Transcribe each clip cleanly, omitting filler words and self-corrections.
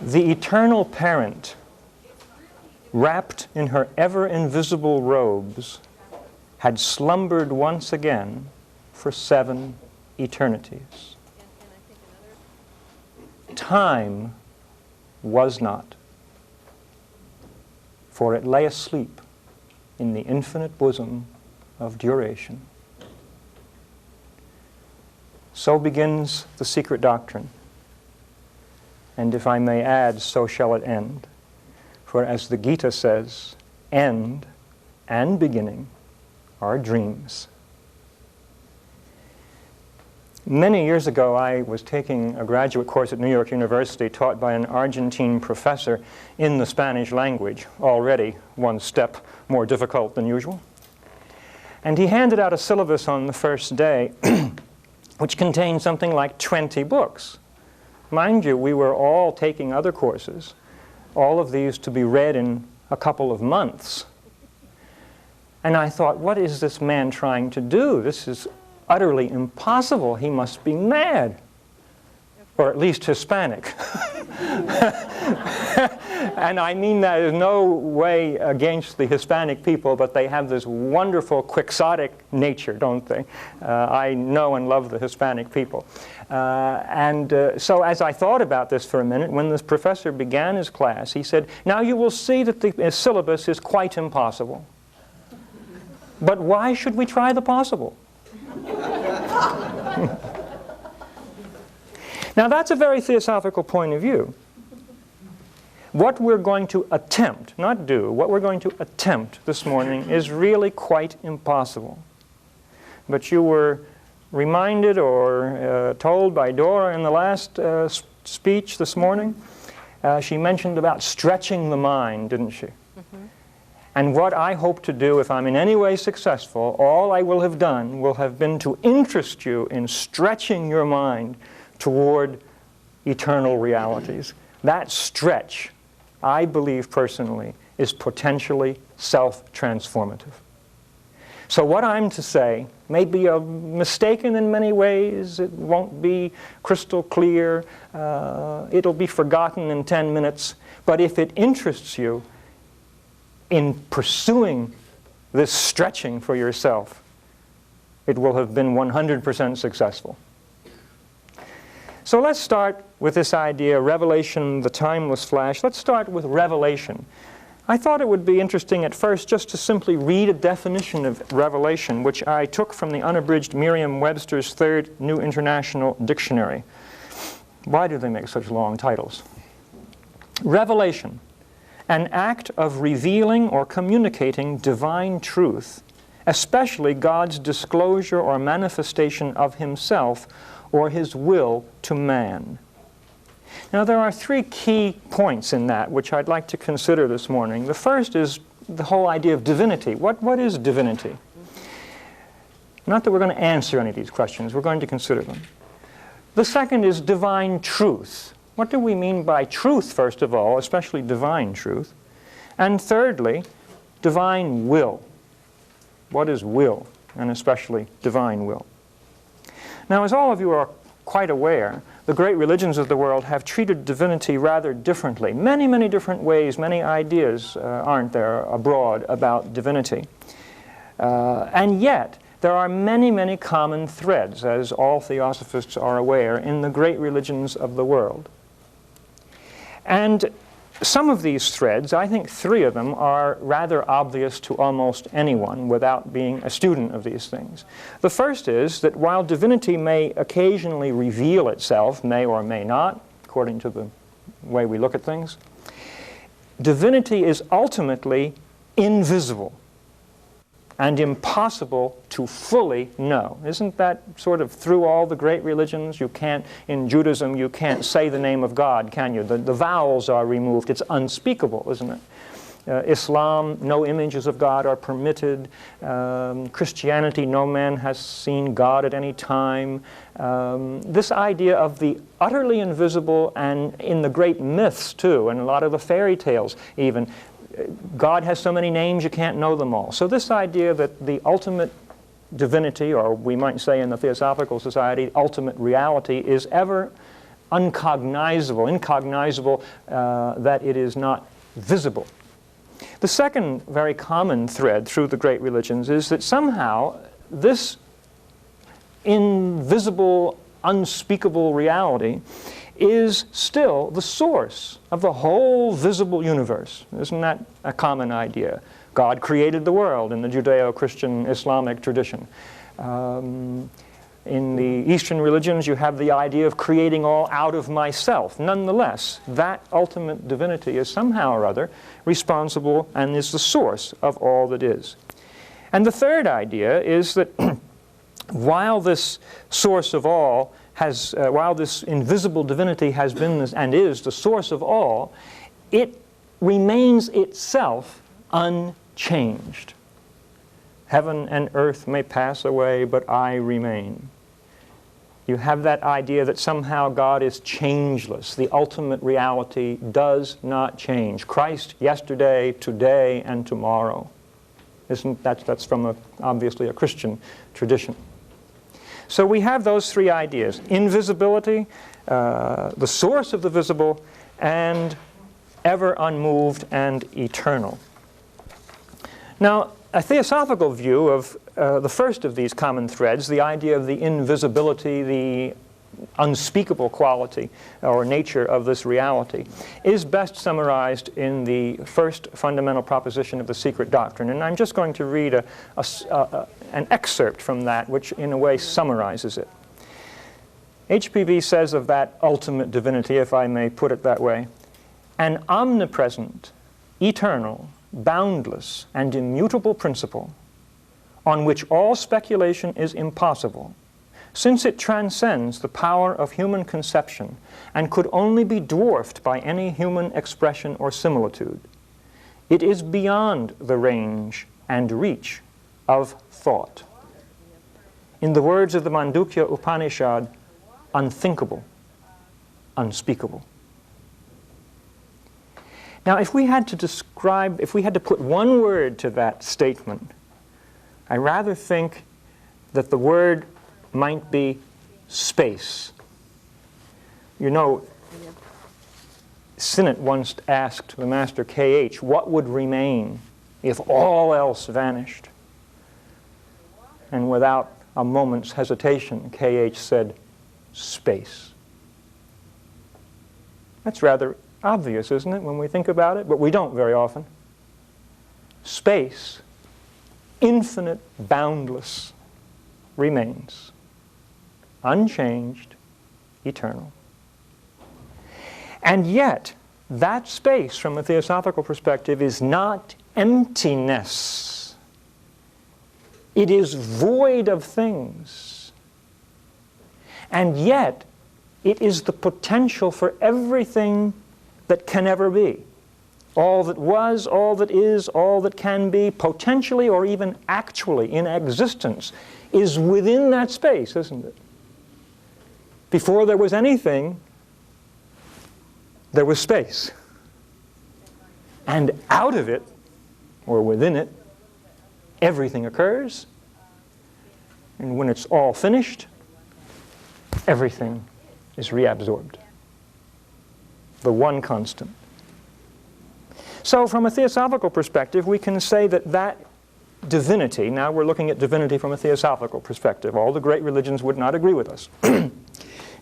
The eternal parent, wrapped in her ever-invisible robes, had slumbered once again for 7 eternities. Time was not, for it lay asleep in the infinite bosom of duration. So begins the secret doctrine. And if I may add, so shall it end. For as the Gita says, end and beginning are dreams. Many years ago, I was taking a graduate course at New York University taught by an Argentine professor in the Spanish language, already one step more difficult than usual. And he handed out a syllabus on the first day which contained something like 20 books. Mind you, we were all taking other courses, all of these to be read in a couple of months. And I thought, what is this man trying to do? This is utterly impossible. He must be mad, or at least Hispanic. And I mean that in no way against the Hispanic people, but they have this wonderful quixotic nature, don't they? I know and love the Hispanic people. So as I thought about this for a minute, when this professor began his class, he said, now you will see that the syllabus is quite impossible. But why should we try the possible? Now that's a very theosophical point of view. What we're going to attempt, not do, what we're going to attempt this morning is really quite impossible. But you were reminded or told by Dora in the last speech this morning, she mentioned about stretching the mind, didn't she? Mm-hmm. And what I hope to do, if I'm in any way successful, all I will have done will have been to interest you in stretching your mind toward eternal realities. That stretch, I believe personally, is potentially self-transformative. So what I'm to say may be mistaken in many ways. It won't be crystal clear. It'll be forgotten in 10 minutes. But if it interests you in pursuing this stretching for yourself, it will have been 100% successful. So let's start with this idea, revelation, the timeless flash. Let's start with revelation. I thought it would be interesting at first just to simply read a definition of revelation, which I took from the unabridged Merriam-Webster's Third New International Dictionary. Why do they make such long titles? Revelation, an act of revealing or communicating divine truth, especially God's disclosure or manifestation of himself or his will to man. Now there are 3 key points in that which I'd like to consider this morning. The first is the whole idea of divinity. What is divinity? Not that we're going to answer any of these questions, we're going to consider them. The second is divine truth. What do we mean by truth, first of all, especially divine truth? And thirdly, divine will. What is will, and especially divine will? Now, as all of you are quite aware, the great religions of the world have treated divinity rather differently. Many, many different ways, many ideas, aren't there, abroad about divinity. And yet, there are many, many common threads, as all theosophists are aware, in the great religions of the world. And some of these threads, I think 3 of them, are rather obvious to almost anyone without being a student of these things. The first is that while divinity may occasionally reveal itself, may or may not, according to the way we look at things, divinity is ultimately invisible and impossible to fully know. Isn't that sort of through all the great religions? You can't, in Judaism, you can't say the name of God, can you? The vowels are removed. It's unspeakable, isn't it? Islam, no images of God are permitted. Christianity, no man has seen God at any time. This idea of the utterly invisible, and in the great myths too, and a lot of the fairy tales even, God has so many names you can't know them all. So this idea that the ultimate divinity, or we might say in the Theosophical Society, ultimate reality, is ever incognizable, that it is not visible. The second very common thread through the great religions is that somehow this invisible, unspeakable reality is still the source of the whole visible universe. Isn't that a common idea? God created the world in the Judeo-Christian Islamic tradition. In the Eastern religions, you have the idea of creating all out of myself. Nonetheless, that ultimate divinity is somehow or other responsible and is the source of all that is. And the third idea is that while this source of all has, while this invisible divinity has been and is the source of all, it remains itself unchanged. Heaven and earth may pass away, but I remain. You have that idea that somehow God is changeless. The ultimate reality does not change. Christ yesterday, today, and tomorrow. That's from obviously a Christian tradition. So we have those three ideas: invisibility, the source of the visible, and ever unmoved and eternal. Now, a theosophical view of the first of these common threads, the idea of the invisibility, the unspeakable quality or nature of this reality, is best summarized in the first fundamental proposition of the secret doctrine. And I'm just going to read an excerpt from that, which in a way summarizes it. HPV says of that ultimate divinity, if I may put it that way, an omnipresent, eternal, boundless, and immutable principle on which all speculation is impossible, since it transcends the power of human conception and could only be dwarfed by any human expression or similitude. It is beyond the range and reach of thought. In the words of the Mandukya Upanishad, unthinkable, unspeakable. Now, if we had to describe, if we had to put one word to that statement, I rather think that the word might be space. You know, Sinnett once asked the master K.H., what would remain if all else vanished? And without a moment's hesitation, K.H. said, space. That's rather obvious, isn't it, when we think about it? But we don't very often. Space, infinite, boundless, remains, unchanged, eternal. And yet, that space, from a theosophical perspective, is not emptiness. It is void of things. And yet, it is the potential for everything that can ever be. All that was, all that is, all that can be, potentially or even actually in existence, is within that space, isn't it? Before there was anything, there was space. And out of it, or within it, everything occurs. And when it's all finished, everything is reabsorbed. The one constant. So from a theosophical perspective, we can say that that divinity, now we're looking at divinity from a theosophical perspective. All the great religions would not agree with us.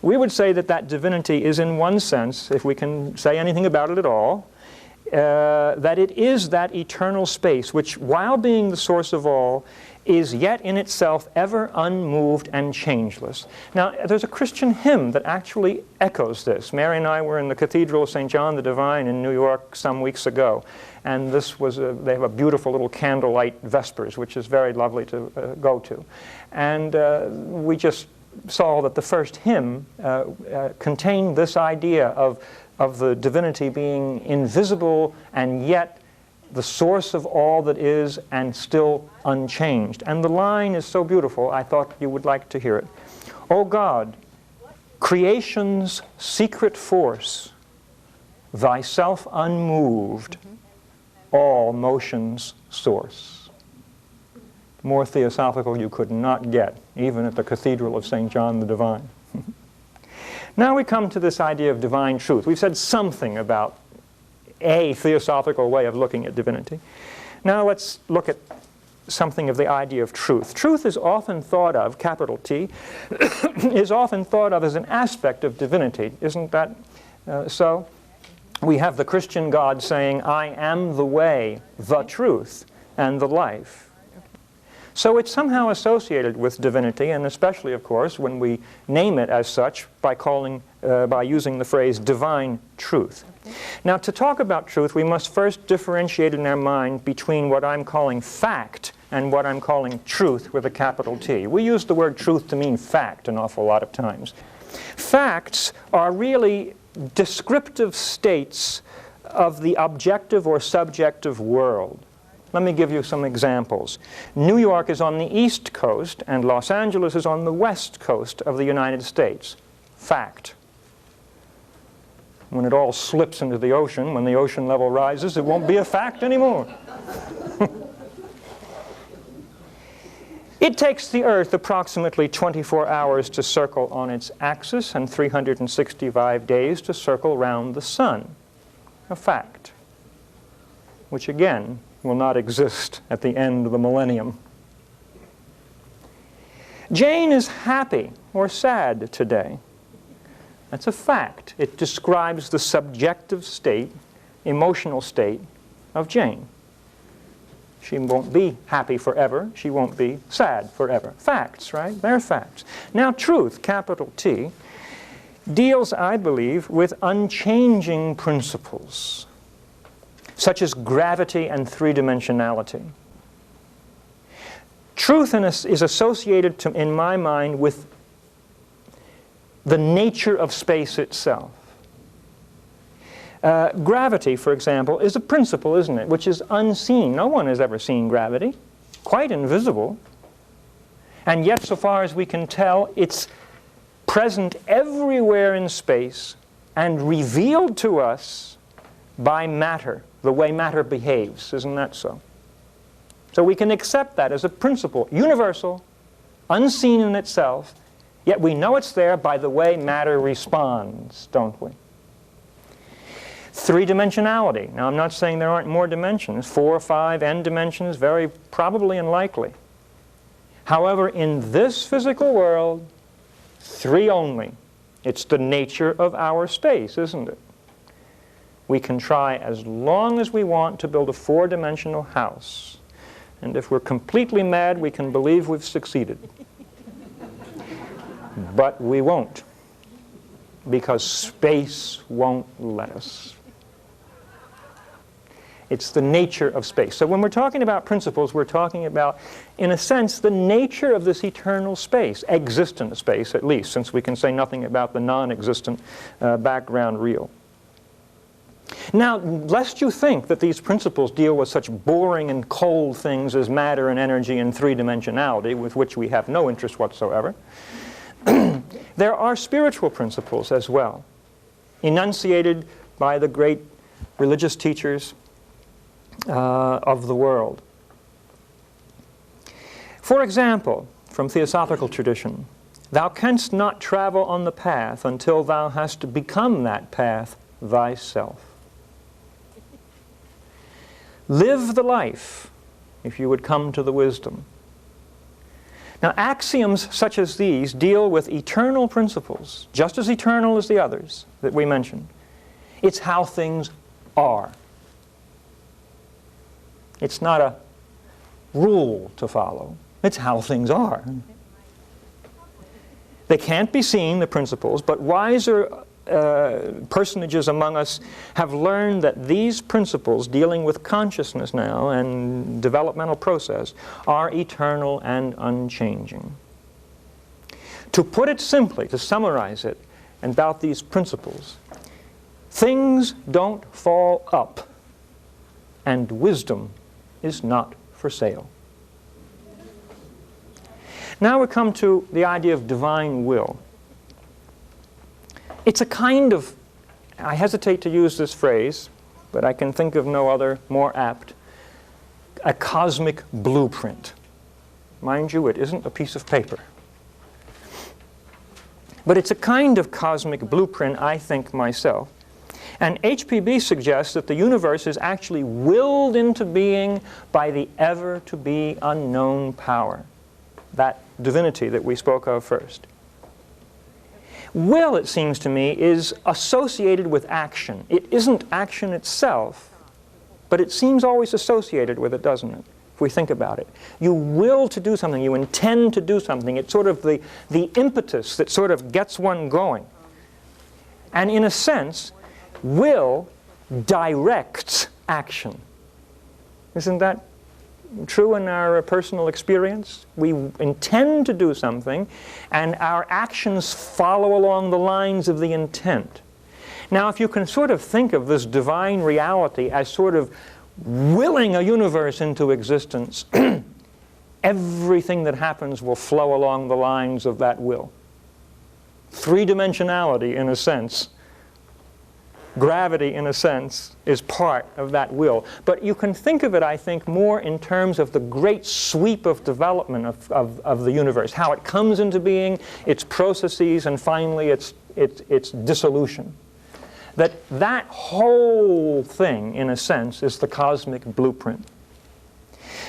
We would say that that divinity is, in one sense, if we can say anything about it at all, that it is that eternal space which, while being the source of all, is yet in itself ever unmoved and changeless. Now, there's a Christian hymn that actually echoes this. Mary and I were in the Cathedral of St. John the Divine in New York some weeks ago, and this was they have a beautiful little candlelight Vespers, which is very lovely to go to. And we just saw that the first hymn contained this idea of the divinity being invisible and yet the source of all that is and still unchanged. And the line is so beautiful, I thought you would like to hear it. O God, creation's secret force, thyself unmoved, all motion's source. More theosophical you could not get, even at the Cathedral of St. John the Divine. Now we come to this idea of divine truth. We've said something about a theosophical way of looking at divinity. Now let's look at something of the idea of truth. Truth is often thought of, capital T, is often thought of as an aspect of divinity. Isn't that so? We have the Christian God saying, I am the way, the truth, and the life. So it's somehow associated with divinity, and especially, of course, when we name it as such by using the phrase divine truth. Now, to talk about truth, we must first differentiate in our mind between what I'm calling fact and what I'm calling truth with a capital T. We use the word truth to mean fact an awful lot of times. Facts are really descriptive states of the objective or subjective world. Let me give you some examples. New York is on the east coast and Los Angeles is on the west coast of the United States. Fact. When it all slips into the ocean, when the ocean level rises, it won't be a fact anymore. It takes the Earth approximately 24 hours to circle on its axis and 365 days to circle around the Sun. A fact, which again will not exist at the end of the millennium. Jane is happy or sad today. That's a fact. It describes the subjective state, emotional state of Jane. She won't be happy forever. She won't be sad forever. Facts, right? They're facts. Now, truth, capital T, deals, I believe, with unchanging principles, such as gravity and three-dimensionality. Truth is associated, in my mind, with the nature of space itself. Gravity, for example, is a principle, isn't it, which is unseen. No one has ever seen gravity. Quite invisible. And yet, so far as we can tell, it's present everywhere in space and revealed to us by matter, the way matter behaves. Isn't that so? So we can accept that as a principle, universal, unseen in itself, yet we know it's there by the way matter responds, don't we? Three-dimensionality. Now, I'm not saying there aren't more dimensions. 4 or 5 n dimensions, very probably and likely. However, in this physical world, 3 only. It's the nature of our space, isn't it? We can try as long as we want to build a 4-dimensional house. And if we're completely mad, we can believe we've succeeded. But we won't, because space won't let us. It's the nature of space. So when we're talking about principles, we're talking about, in a sense, the nature of this eternal space, existent space at least, since we can say nothing about the non-existent background real. Now, lest you think that these principles deal with such boring and cold things as matter and energy and three-dimensionality, with which we have no interest whatsoever, there are spiritual principles as well, enunciated by the great religious teachers of the world. For example, from Theosophical tradition, thou canst not travel on the path until thou hast become that path thyself. Live the life if you would come to the wisdom. Now, axioms such as these deal with eternal principles, just as eternal as the others that we mentioned. It's how things are. It's not a rule to follow. It's how things are. They can't be seen, the principles, but wiser personages among us have learned that these principles dealing with consciousness now and developmental process are eternal and unchanging. To put it simply, to summarize it about these principles, things don't fall up, and wisdom is not for sale. Now we come to the idea of divine will. It's a kind of, I hesitate to use this phrase, but I can think of no other more apt, a cosmic blueprint. Mind you, it isn't a piece of paper. But it's a kind of cosmic blueprint, I think myself. And HPB suggests that the universe is actually willed into being by the ever-to-be unknown power, that divinity that we spoke of first. Will, it seems to me, is associated with action. It isn't action itself, but it seems always associated with it, doesn't it? If we think about it. You will to do something, you intend to do something. It's sort of the impetus that sort of gets one going. And in a sense, will directs action. Isn't that true in our personal experience? We intend to do something, and our actions follow along the lines of the intent. Now, if you can sort of think of this divine reality as sort of willing a universe into existence, everything that happens will flow along the lines of that will. Three-dimensionality, in a sense. Gravity, in a sense, is part of that will. But you can think of it, I think, more in terms of the great sweep of development of the universe, how it comes into being, its processes, and finally its dissolution. That whole thing, in a sense, is the cosmic blueprint.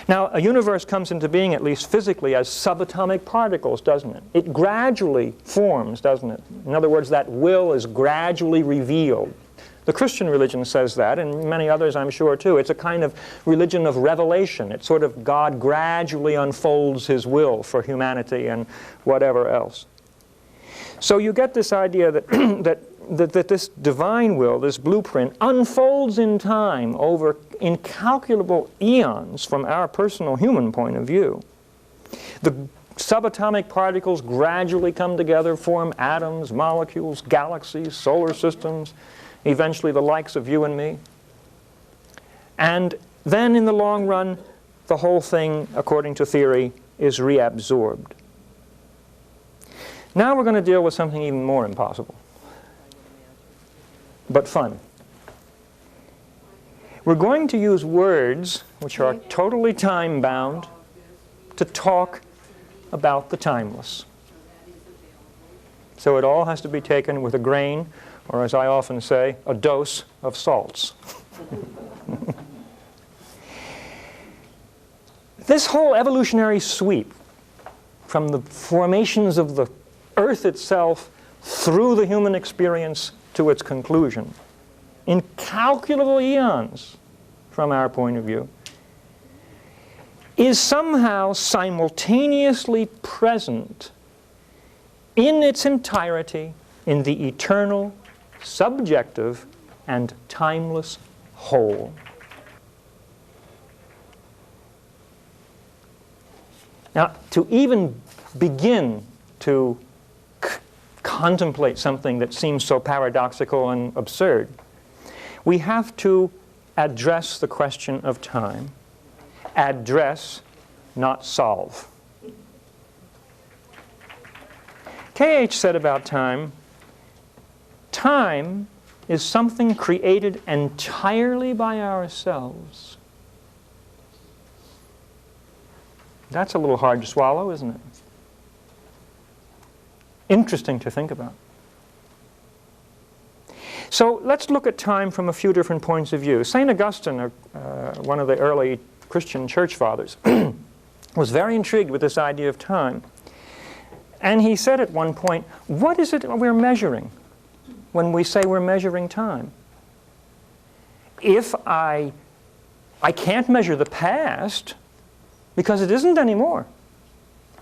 Now, a universe comes into being, at least physically, as subatomic particles, doesn't it? It gradually forms, doesn't it? In other words, that will is gradually revealed. The Christian religion says that, and many others, I'm sure, too. It's a kind of religion of revelation. It's sort of God gradually unfolds His will for humanity and whatever else. So you get this idea that that this divine will, this blueprint, unfolds in time over incalculable eons from our personal human point of view. The subatomic particles gradually come together, form atoms, molecules, galaxies, solar systems, eventually the likes of you and me. And then in the long run, the whole thing, according to theory, is reabsorbed. Now we're going to deal with something even more impossible, but fun. We're going to use words which are totally time-bound to talk about the timeless. So it all has to be taken with a grain, or as I often say, a dose of salts. This whole evolutionary sweep from the formations of the Earth itself through the human experience to its conclusion, incalculable eons from our point of view, is somehow simultaneously present in its entirety in the eternal, subjective, and timeless whole. Now, to even begin to contemplate something that seems so paradoxical and absurd, we have to address the question of time. Address, not solve. K.H. said about time, time is something created entirely by ourselves. That's a little hard to swallow, isn't it? Interesting to think about. So let's look at time from a few different points of view. St. Augustine, one of the early Christian church fathers, was very intrigued with this idea of time. And he said at one point, what is it we're measuring when we say we're measuring time? If I can't measure the past because it isn't anymore.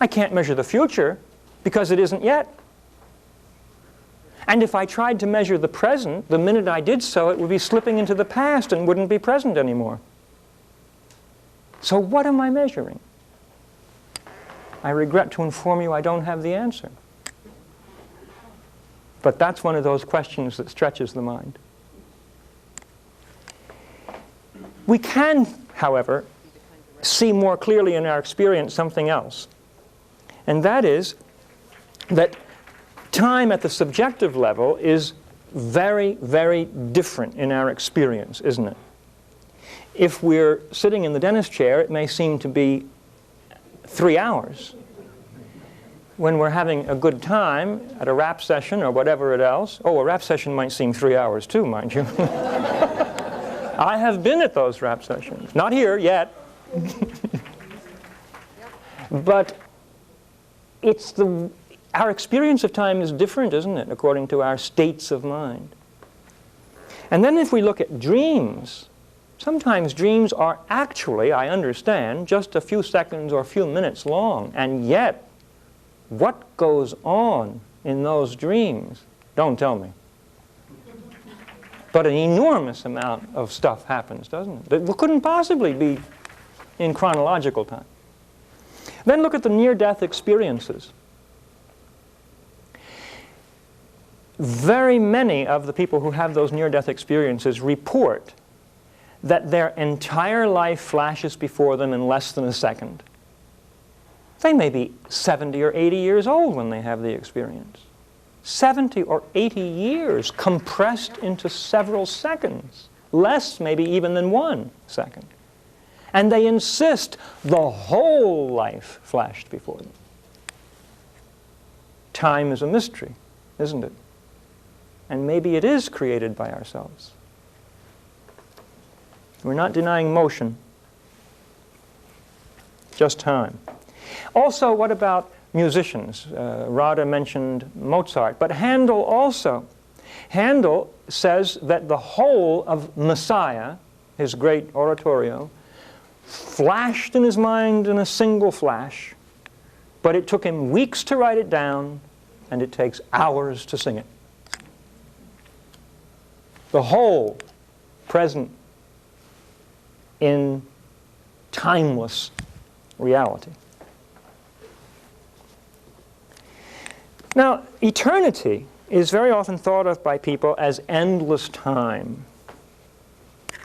I can't measure the future because it isn't yet. And if I tried to measure the present, the minute I did so, it would be slipping into the past and wouldn't be present anymore. So what am I measuring? I regret to inform you I don't have the answer. But that's one of those questions that stretches the mind. We can, however, see more clearly in our experience something else. And that is that time at the subjective level is very, very different in our experience, isn't it? If we're sitting in the dentist chair, it may seem to be 3 hours. when we're having a good time at a rap session or whatever else. Oh, a rap session might seem 3 hours too, mind you. I have been at those rap sessions. Not here yet. But our experience of time is different, isn't it, according to our states of mind. And then if we look at dreams, sometimes dreams are actually, I understand, just a few seconds or a few minutes long. And yet, what goes on in those dreams? Don't tell me. But an enormous amount of stuff happens, doesn't it? That couldn't possibly be in chronological time. Then look at the near-death experiences. Very many of the people who have those near-death experiences report that their entire life flashes before them in less than a second. They may be 70 or 80 years old when they have the experience. 70 or 80 years compressed into several seconds, less maybe even than 1 second. And they insist the whole life flashed before them. Time is a mystery, isn't it? And maybe it is created by ourselves. We're not denying motion, just time. Also, what about musicians? Radha mentioned Mozart, but Handel also. Handel says that the whole of Messiah, his great oratorio, flashed in his mind in a single flash, but it took him weeks to write it down, and it takes hours to sing it. The whole present in timeless reality. Now, eternity is very often thought of by people as endless time.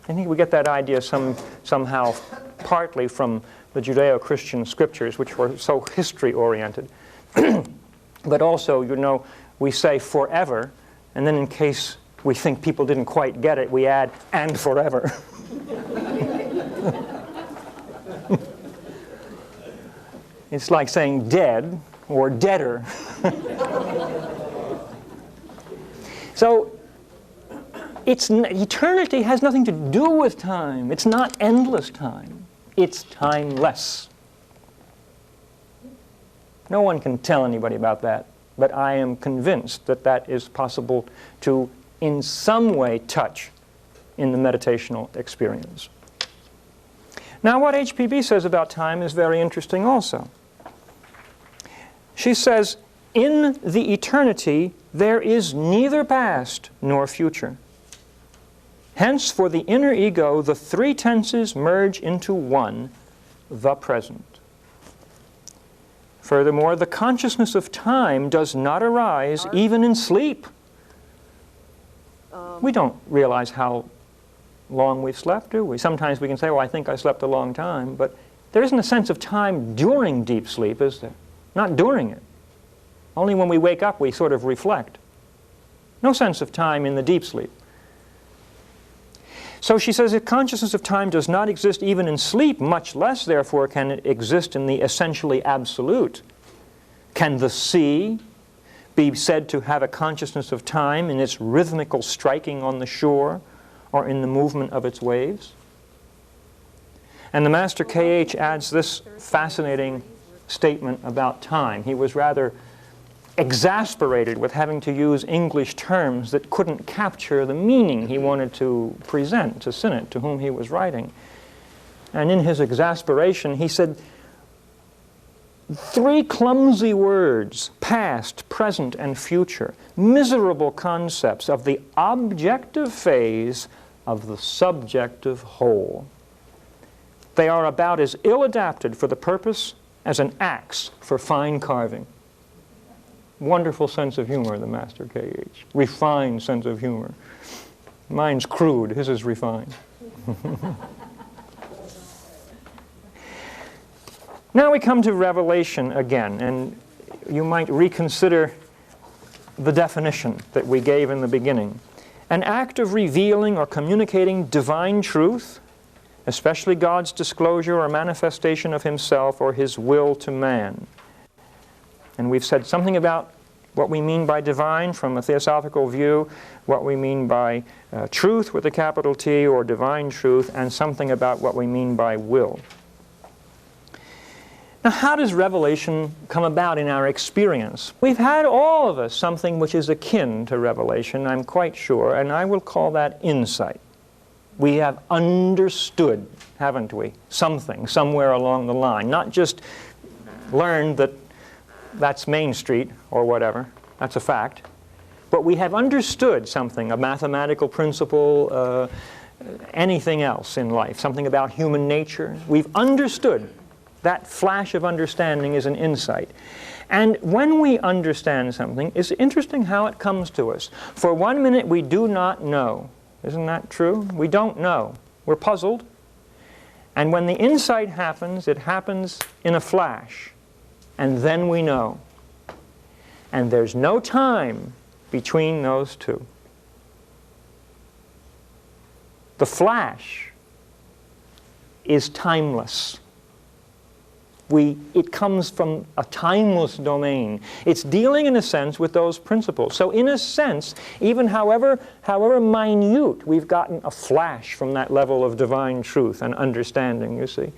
I think we get that idea somehow partly from the Judeo-Christian scriptures, which were so history-oriented. But also, you know, we say forever, and then in case we think people didn't quite get it, we add, and forever. It's like saying dead or deader. So, eternity has nothing to do with time. It's not endless time. It's timeless. No one can tell anybody about that, but I am convinced that that is possible to, in some way, touch in the meditational experience. Now, what HPB says about time is very interesting also. She says, in the eternity, there is neither past nor future. Hence, for the inner ego, the three tenses merge into one, the present. Furthermore, the consciousness of time does not arise even in sleep. We don't realize how long we've slept, do we? Sometimes we can say, well, I think I slept a long time, but there isn't a sense of time during deep sleep, is there? Not during it. Only when we wake up we sort of reflect. No sense of time in the deep sleep. So she says, if consciousness of time does not exist even in sleep, much less, therefore, can it exist in the essentially absolute. Can the sea be said to have a consciousness of time in its rhythmical striking on the shore or in the movement of its waves? And the Master K.H. adds this fascinating statement about time. He was rather exasperated with having to use English terms that couldn't capture the meaning he wanted to present to Sinnett, to whom he was writing. And in his exasperation, he said, three clumsy words, past, present, and future, miserable concepts of the objective phase of the subjective whole. They are about as ill-adapted for the purpose as an axe for fine carving. Wonderful sense of humor, the Master K.H. Refined sense of humor. Mine's crude, his is refined. Now we come to Revelation again, and you might reconsider the definition that we gave in the beginning. An act of revealing or communicating divine truth, especially God's disclosure or manifestation of himself or his will to man. And we've said something about what we mean by divine from a theosophical view, what we mean by truth with a capital T, or divine truth, and something about what we mean by will. Now, how does revelation come about in our experience? We've had, all of us, something which is akin to revelation, I'm quite sure, and I will call that insight. We have understood, haven't we, something somewhere along the line, not just learned that that's Main Street or whatever, that's a fact, but we have understood something, a mathematical principle, anything else in life, something about human nature. We've understood. That flash of understanding is an insight. And when we understand something, it's interesting how it comes to us. For 1 minute we do not know. Isn't that true? We don't know. We're puzzled. And when the insight happens, it happens in a flash. And then we know. And there's no time between those two. The flash is timeless. It comes from a timeless domain. It's dealing, in a sense, with those principles. So in a sense, even however minute, we've gotten a flash from that level of divine truth and understanding, you see.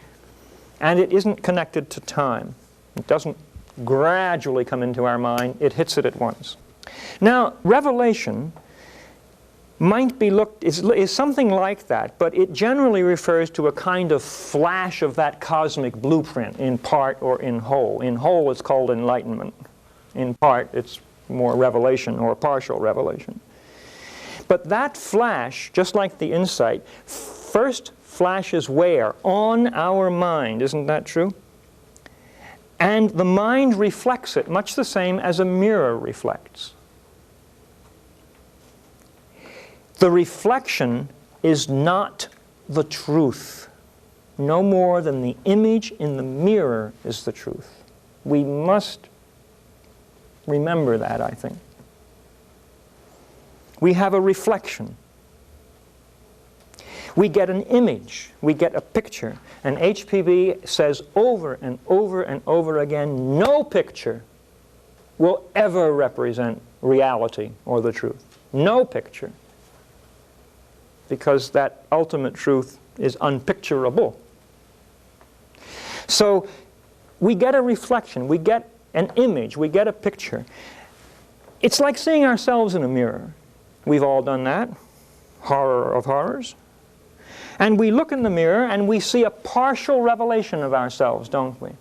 And it isn't connected to time. It doesn't gradually come into our mind. It hits it at once. Now, revelation might be is something like that, but it generally refers to a kind of flash of that cosmic blueprint, in part or in whole. In whole, it's called enlightenment. In part, it's more revelation or partial revelation. But that flash, just like the insight, first flashes where? On our mind. Isn't that true? And the mind reflects it, much the same as a mirror reflects. The reflection is not the truth, no more than the image in the mirror is the truth. We must remember that, I think. We have a reflection. We get an image, we get a picture. And HPB says over and over and over again, no picture will ever represent reality or the truth. No picture. Because that ultimate truth is unpicturable. So we get a reflection, we get an image, we get a picture. It's like seeing ourselves in a mirror. We've all done that. Horror of horrors. And we look in the mirror and we see a partial revelation of ourselves, don't we?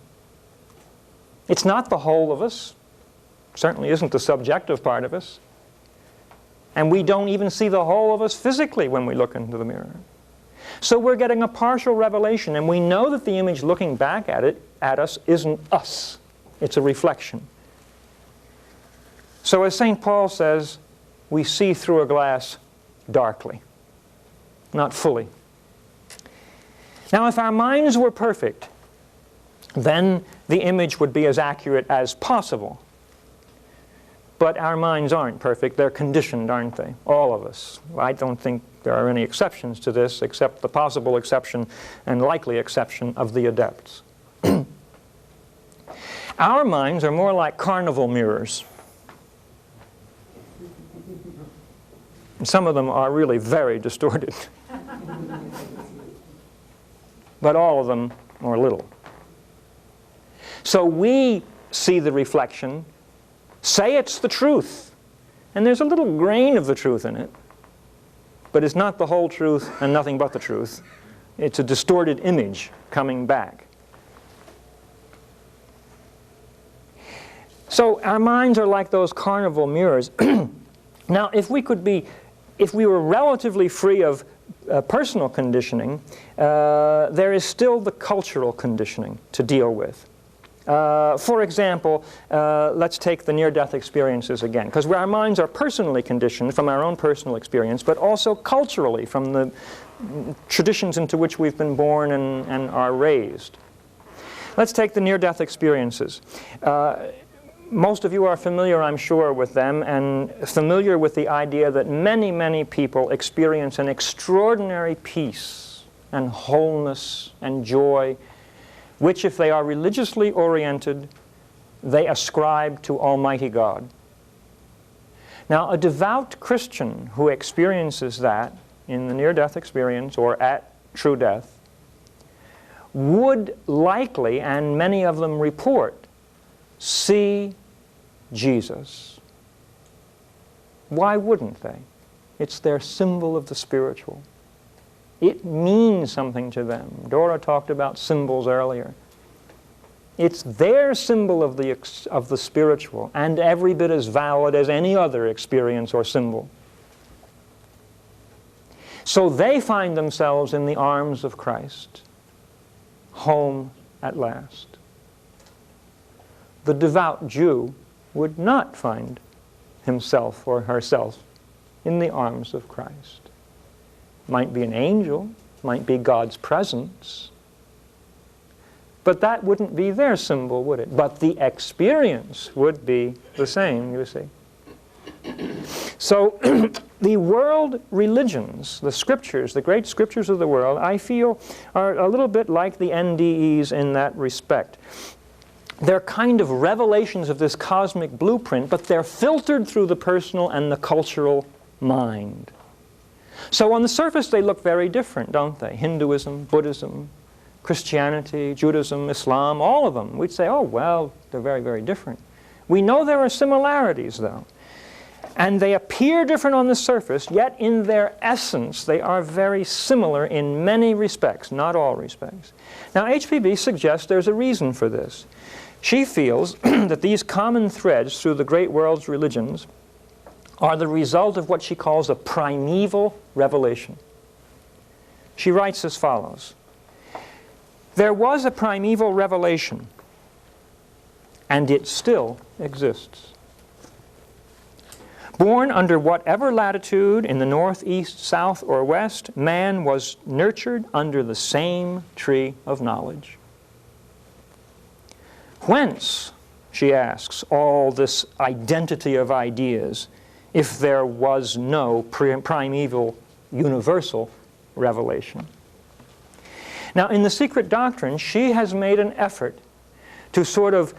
It's not the whole of us. Certainly isn't the subjective part of us. And we don't even see the whole of us physically when we look into the mirror. So we're getting a partial revelation, and we know that the image looking back at us isn't us. It's a reflection. So as St. Paul says, we see through a glass darkly, not fully. Now, if our minds were perfect, then the image would be as accurate as possible. But our minds aren't perfect. They're conditioned, aren't they? All of us. I don't think there are any exceptions to this, except the possible exception and likely exception of the adepts. Our minds are more like carnival mirrors. And some of them are really very distorted. But all of them are little. So we see the reflection, say it's the truth, and there's a little grain of the truth in it, but it's not the whole truth and nothing but the truth. It's a distorted image coming back. So our minds are like those carnival mirrors. Now, if we were relatively free of personal conditioning, there is still the cultural conditioning to deal with. For example, let's take the near-death experiences again, because our minds are personally conditioned from our own personal experience, but also culturally from the traditions into which we've been born and are raised. Let's take the near-death experiences. Most of you are familiar, I'm sure, with them, and familiar with the idea that many, many people experience an extraordinary peace and wholeness and joy, which, if they are religiously oriented, they ascribe to Almighty God. Now, a devout Christian who experiences that in the near-death experience or at true death would likely, and many of them report, see Jesus. Why wouldn't they? It's their symbol of the spiritual. It means something to them. Dora talked about symbols earlier. It's their symbol of the spiritual, and every bit as valid as any other experience or symbol. So they find themselves in the arms of Christ, home at last. The devout Jew would not find himself or herself in the arms of Christ. Might be an angel, might be God's presence, but that wouldn't be their symbol, would it? But the experience would be the same, you see. So the world religions, the scriptures, the great scriptures of the world, I feel are a little bit like the NDEs in that respect. They're kind of revelations of this cosmic blueprint, but they're filtered through the personal and the cultural mind. So on the surface they look very different, don't they? Hinduism, Buddhism, Christianity, Judaism, Islam, all of them. We'd say, oh, well, they're very, very different. We know there are similarities, though. And they appear different on the surface, yet in their essence they are very similar in many respects, not all respects. Now, HPB suggests there's a reason for this. She feels that these common threads through the great world's religions are the result of what she calls a primeval revelation. She writes as follows: there was a primeval revelation, and it still exists. Born under whatever latitude, in the north, east, south, or west, man was nurtured under the same tree of knowledge. Whence, she asks, all this identity of ideas if there was no primeval universal revelation? Now, in the Secret Doctrine, she has made an effort to sort of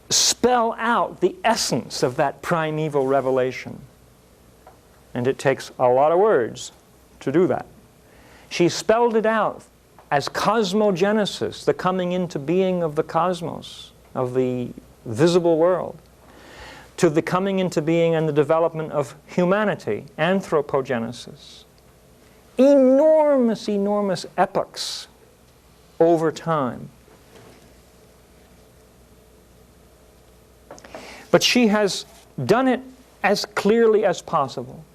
spell out the essence of that primeval revelation. And it takes a lot of words to do that. She spelled it out as cosmogenesis, the coming into being of the cosmos, of the visible world, to the coming into being and the development of humanity, anthropogenesis. Enormous, enormous epochs over time. But she has done it as clearly as possible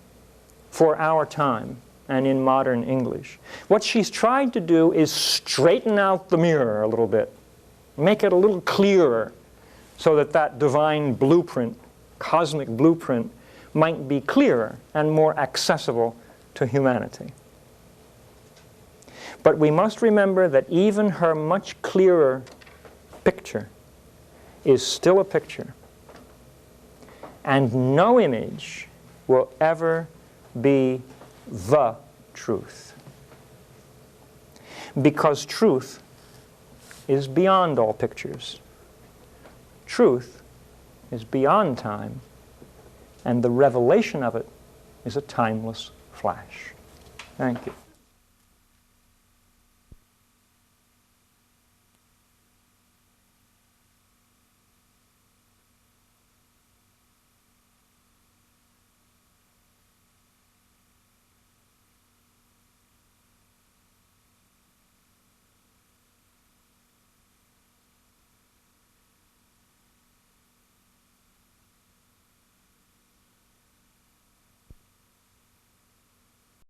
for our time and in modern English. What she's tried to do is straighten out the mirror a little bit, make it a little clearer, so that that divine blueprint, cosmic blueprint, might be clearer and more accessible to humanity. But we must remember that even her much clearer picture is still a picture. And no image will ever be the truth. Because truth is beyond all pictures. Truth is beyond time, and the revelation of it is a timeless flash. Thank you.